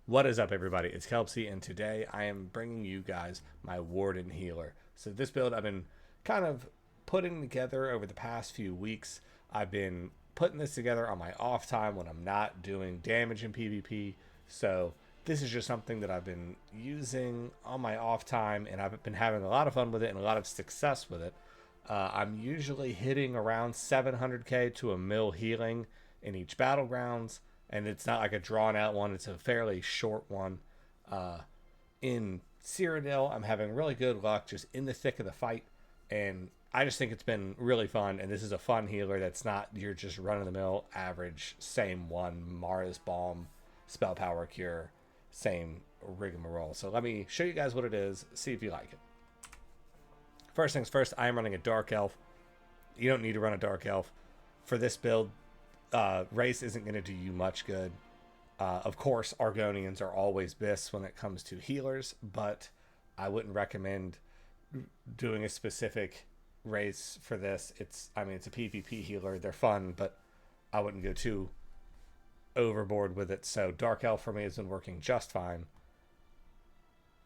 What is up, everybody? It's Kelpsy, and today I am bringing you guys my Warden healer. So this build I've been kind of putting together over the past few weeks. I've been putting this together on my off time when I'm not doing damage in PvP. So this is just something that I've been using on my off time, and I've been having a lot of fun with it and a lot of success with it. I'm usually hitting around 700k to a mil healing in each battlegrounds, and it's not like a drawn out one. It's a fairly short one. Uh, in Cyrodiil, I'm having really good luck just in the thick of the fight, and I just think it's been really fun. And this is a fun healer that's not your just run of the mill average same one Mara's Balm, spell power cure, same rigmarole. So let me show you guys what it is. See if you like it. First things first, I am running a Dark Elf. You don't need to run a Dark Elf for this build. Race isn't going to do you much good. Of course, Argonians are always bis when it comes to healers, but I wouldn't recommend doing a specific race for this. It's a PvP healer. They're fun, but I wouldn't go too overboard with it. So Dark Elf for me has been working just fine.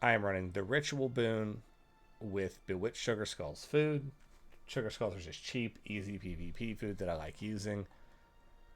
I am running the Ritual Boon with Bewitched Sugar Skulls food. Sugar Skulls are just cheap, easy PvP food that I like using.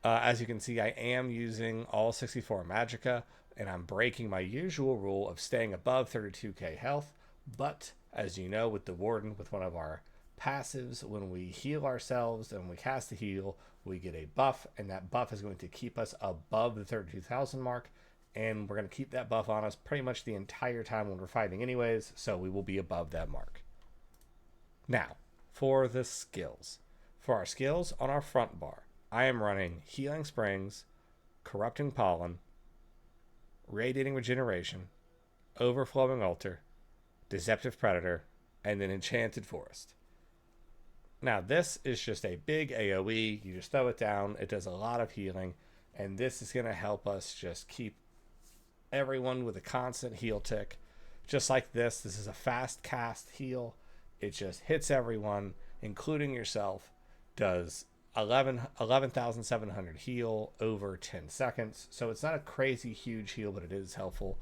As you can see, I am using all 64 Magicka, and I'm breaking my usual rule of staying above 32k health. But, as you know, with the Warden, with one of our passives, when we heal ourselves and we cast a heal, we get a buff, and that buff is going to keep us above the 32,000 mark, and we're going to keep that buff on us pretty much the entire time when we're fighting anyways, so we will be above that mark. Now, for the skills. For our skills on our front bar, I am running Healing Springs, Corrupting Pollen, Radiating Regeneration, Overflowing Altar, Deceptive Predator, and then Enchanted Forest. Now, this is just a big AoE. You just throw it down. It does a lot of healing, and this is going to help us just keep everyone with a constant heal tick. Just like this is a fast cast heal. It just hits everyone, including yourself, does 11,700 heal over 10 seconds. So it's not a crazy huge heal, but it is helpful.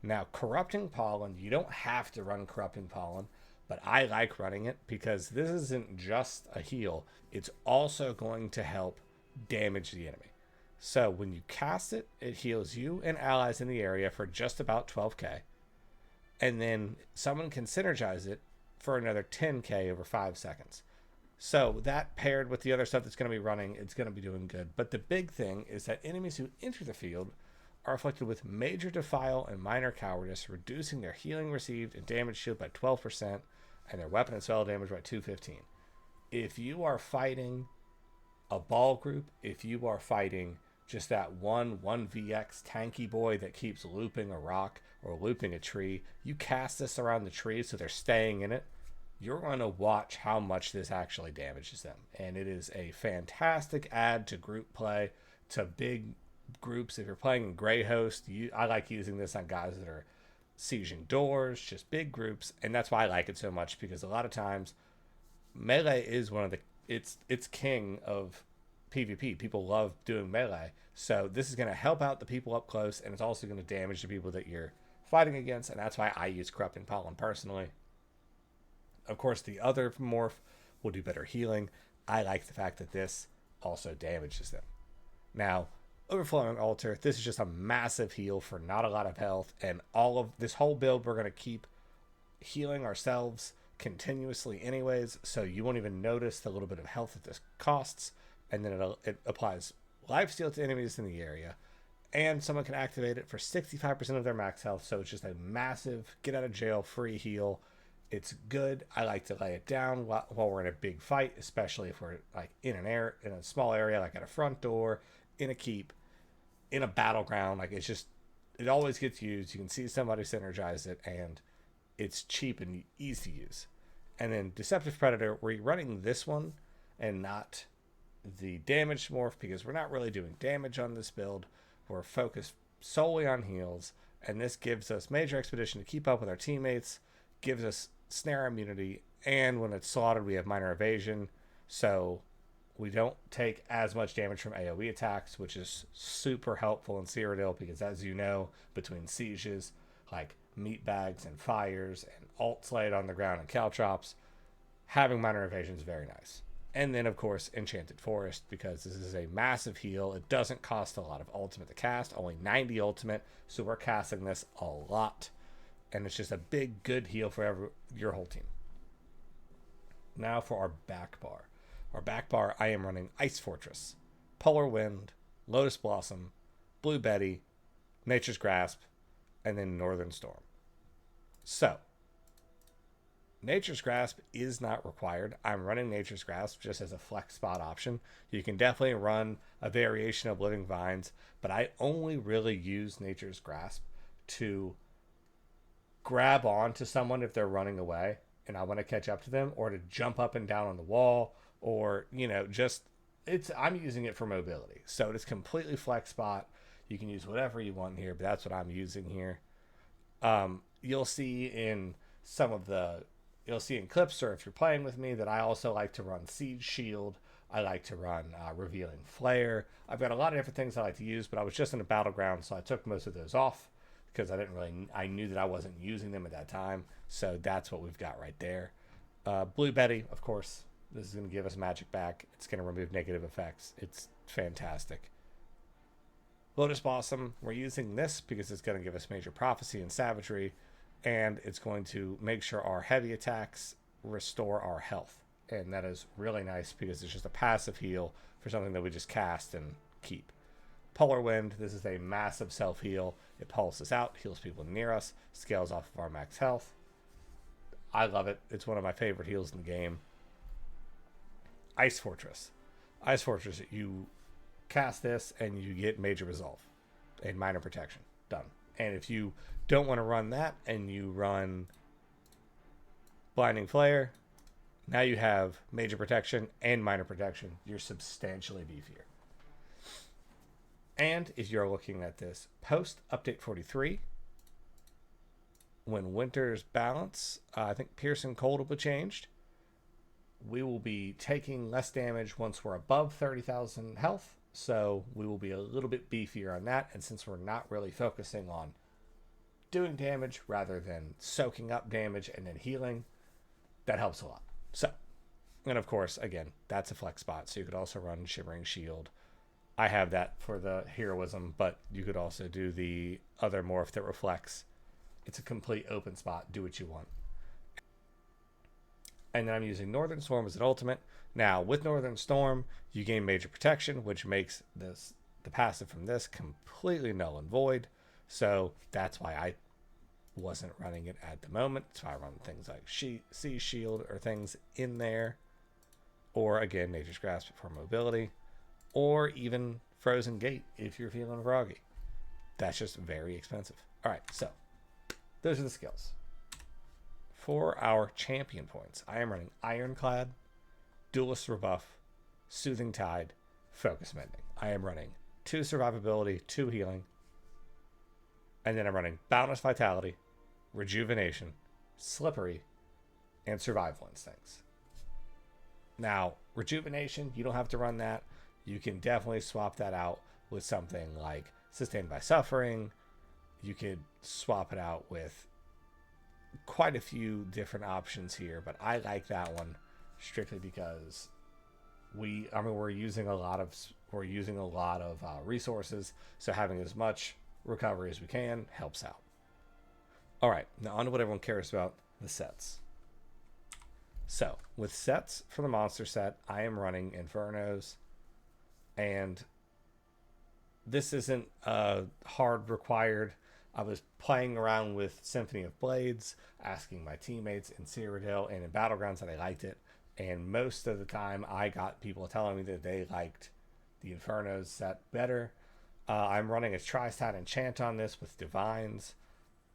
Now, Corrupting Pollen, you don't have to run Corrupting Pollen, but I like running it because this isn't just a heal. It's also going to help damage the enemy. So when you cast it, it heals you and allies in the area for just about 12k. And then someone can synergize it for another 10k over 5 seconds. So that paired with the other stuff that's going to be running, it's going to be doing good. But the big thing is that enemies who enter the field are afflicted with major defile and minor cowardice, reducing their healing received and damage shield by 12% and their weapon and spell damage by 215. If you are fighting a ball group, if you are fighting just that one 1vx tanky boy that keeps looping a rock or looping a tree, you cast this around the tree so they're staying in it, you're going to watch how much this actually damages them. And it is a fantastic add to group play, to big groups. If you're playing in Grey Host, I like using this on guys that are sieging doors, just big groups. And that's why I like it so much, because a lot of times melee is one of the it's king of PvP. People love doing melee. So this is going to help out the people up close, and it's also going to damage the people that you're fighting against. And that's why I use Corrupting Pollen personally. Of course, the other morph will do better healing. I like the fact that this also damages them. Now, Overflowing Altar, this is just a massive heal for not a lot of health. And all of this whole build, we're going to keep healing ourselves continuously anyways. So you won't even notice the little bit of health that this costs. And then it applies lifesteal to enemies in the area. And someone can activate it for 65% of their max health. So it's just a massive get out of jail free heal. It's good. I like to lay it down while we're in a big fight, especially if we're like in a small area, like at a front door, in a keep, in a battleground. Like it always gets used. You can see somebody synergize it, and it's cheap and easy to use. And then Deceptive Predator, we're running this one and not the damage morph, because we're not really doing damage on this build. We're focused solely on heals, and this gives us major expedition to keep up with our teammates, gives us snare immunity, and when it's slaughtered we have minor evasion, so We don't take as much damage from AoE attacks, which is super helpful in Cyrodiil because, as you know, between sieges like meat bags and fires and alts laid on the ground and caltrops, having minor evasion is very nice. And then, of course, Enchanted Forest, because this is a massive heal. It doesn't cost a lot of ultimate to cast, only 90 ultimate, so we're casting this a lot. And it's just a big, good heal for your whole team. Now for our back bar. Our back bar, I am running Ice Fortress, Polar Wind, Lotus Blossom, Blue Betty, Nature's Grasp, and then Northern Storm. So, Nature's Grasp is not required. I'm running Nature's Grasp just as a flex spot option. You can definitely run a variation of Living Vines, but I only really use Nature's Grasp to grab on to someone if they're running away and I want to catch up to them, or to jump up and down on the wall, or, I'm using it for mobility. So it's completely flex spot. You can use whatever you want here, but that's what I'm using here. You'll see in clips, or if you're playing with me, that I also like to run Siege Shield. I like to run Revealing Flare. I've got a lot of different things I like to use, but I was just in a battleground, so I took most of those off because I knew that I wasn't using them at that time. So that's what we've got right there. Blue Betty, of course. This is going to give us magic back. It's going to remove negative effects. It's fantastic. Lotus Blossom, we're using this because it's going to give us Major Prophecy and Savagery, and it's going to make sure our heavy attacks restore our health. And that is really nice because it's just a passive heal for something that we just cast and keep. Polar Wind, this is a massive self-heal. It pulses out, heals people near us, scales off of our max health. I love it. It's one of my favorite heals in the game. Ice Fortress. Ice Fortress, you cast this and you get Major Resolve and Minor Protection. Done. And if you don't want to run that and you run Blinding Flare, now you have Major Protection and Minor Protection. You're substantially beefier. And if you're looking at this post Update 43, when Winter's Balance, I think Piercing Cold will be changed. We will be taking less damage once we're above 30,000 health, so we will be a little bit beefier on that. And since we're not really focusing on doing damage rather than soaking up damage and then healing, that helps a lot. So, and of course, again, that's a flex spot, so you could also run Shimmering Shield. I have that for the heroism, but you could also do the other morph that reflects. It's a complete open spot. Do what you want. And then I'm using Northern Storm as an ultimate. Now, with Northern Storm, you gain Major Protection, which makes the passive from this completely null and void. So that's why I wasn't running it at the moment. So I run things like Sea Shield or things in there. Or, again, Nature's Grasp for mobility. Or even Frozen Gate if you're feeling groggy. That's just very expensive. All right, so those are the skills. For our champion points, I am running Ironclad, Duelist Rebuff, Soothing Tide, Focus Mending. I am running 2 survivability, 2 healing, and then I'm running Boundless Vitality, Rejuvenation, Slippery, and Survival Instincts. Now, Rejuvenation, you don't have to run that. You can definitely swap that out with something like Sustained by Suffering. You could swap it out with quite a few different options here, but I like that one strictly because we're using a lot of resources, so having as much recovery as we can helps out. All right, now on to what everyone cares about, the sets. So with sets for the monster set, I am running Infernos, and this isn't hard required. I was playing around with Symphony of Blades, asking my teammates in Cyrodiil and in Battlegrounds that they liked it, and most of the time I got people telling me that they liked the Infernos set better. I'm running a Tri-Stat Enchant on this with Divines,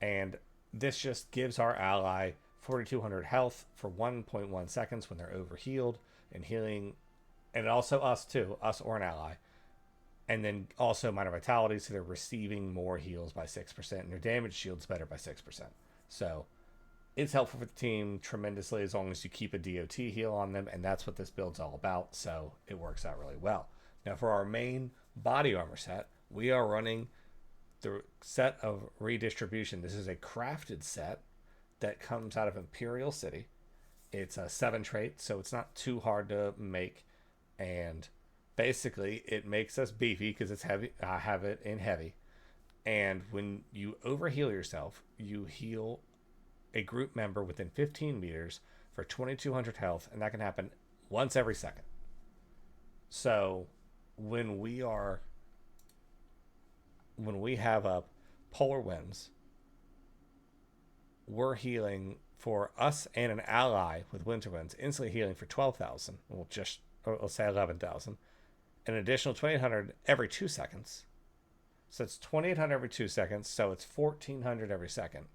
and this just gives our ally 4,200 health for 1.1 seconds when they're overhealed and healing, and also us too, us or an ally. And then also Minor Vitality, so they're receiving more heals by 6%, and their damage shield's better by 6%. So It's helpful for the team tremendously as long as you keep a DOT heal on them, and that's what this build's all about, so it works out really well. Now for our main body armor set, we are running the set of redistribution. This is a crafted set that comes out of Imperial City. It's a 7 trait, so it's not too hard to make, and basically it makes us beefy because it's heavy. I have it in heavy, and when you overheal yourself, you heal a group member within 15 meters for 2200 health, and that can happen once every second. So when we have a polar winds, we're healing for us and an ally with winter winds, instantly healing for 12,000. Well, just, or let's say 11,000. An additional 2,800 every 2 seconds. So it's 2,800 every 2 seconds. So it's 1,400 every second.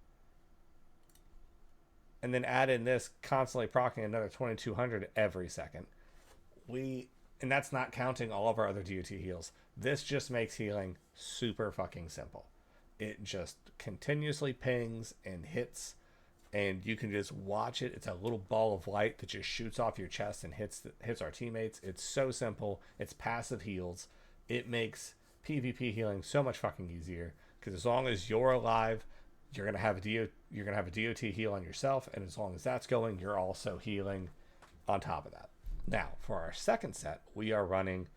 And then add in this constantly proccing another 2,200 every second. And that's not counting all of our other DOT heals. This just makes healing super fucking simple. It just continuously pings and hits, and you can just watch it. It's a little ball of light that just shoots off your chest and hits our teammates. It's so simple. It's passive heals. It makes PvP healing so much fucking easier, because as long as you're alive, you're gonna have a DOT heal on yourself, and as long as that's going, you're also healing on top of that. Now, for our second set, we are running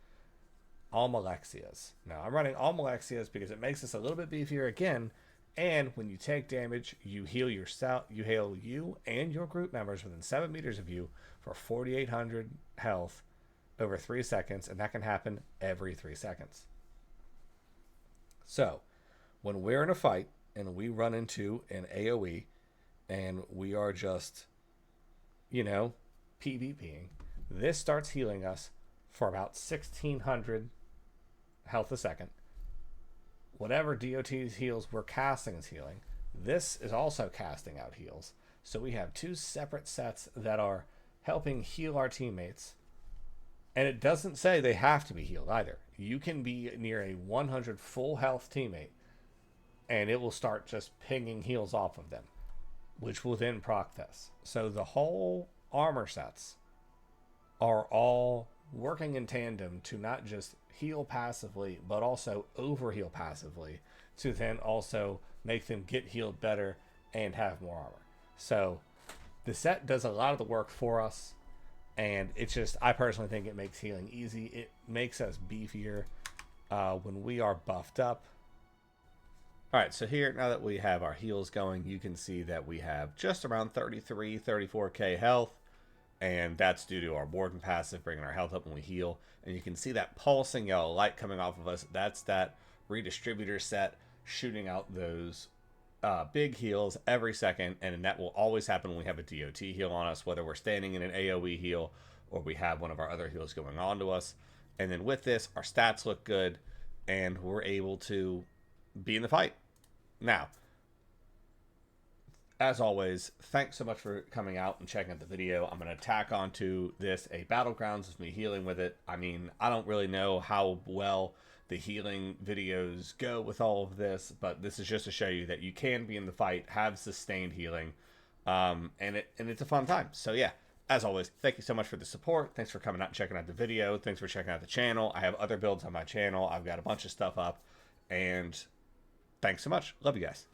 Almalexias. Now, I'm running Almalexias because it makes us a little bit beefier again, and when you take damage, you heal yourself, you heal you and your group members within 7 meters of you for 4,800 health over 3 seconds, and that can happen every 3 seconds. So, when we're in a fight and we run into an AoE and we are just, PvPing, this starts healing us for about 1,600 health a second. Whatever DOT's heals we're casting is healing. This is also casting out heals. So we have 2 separate sets that are helping heal our teammates. And it doesn't say they have to be healed either. You can be near a 100 full health teammate, and it will start just pinging heals off of them, which will then proc this. So the whole armor sets are all working in tandem to not just heal passively, but also overheal passively, to then also make them get healed better and have more armor. So the set does a lot of the work for us, and it's just, I personally think it makes healing easy. It makes us beefier when we are buffed up. Alright, so here, now that we have our heals going, you can see that we have just around 33, 34k health. And that's due to our Warden passive, bringing our health up when we heal. And you can see that pulsing yellow light coming off of us. That's that redistributor set shooting out those big heals every second. And that will always happen when we have a DOT heal on us, whether we're standing in an AoE heal or we have one of our other heals going on to us. And then with this, our stats look good, and we're able to be in the fight. Now, as always, thanks so much for coming out and checking out the video. I'm going to tack onto this a Battlegrounds with me healing with it. I mean, I don't really know how well the healing videos go with all of this, but this is just to show you that you can be in the fight, have sustained healing, and it's a fun time. So yeah, as always, thank you so much for the support. Thanks for coming out and checking out the video. Thanks for checking out the channel. I have other builds on my channel. I've got a bunch of stuff up, and thanks so much. Love you guys.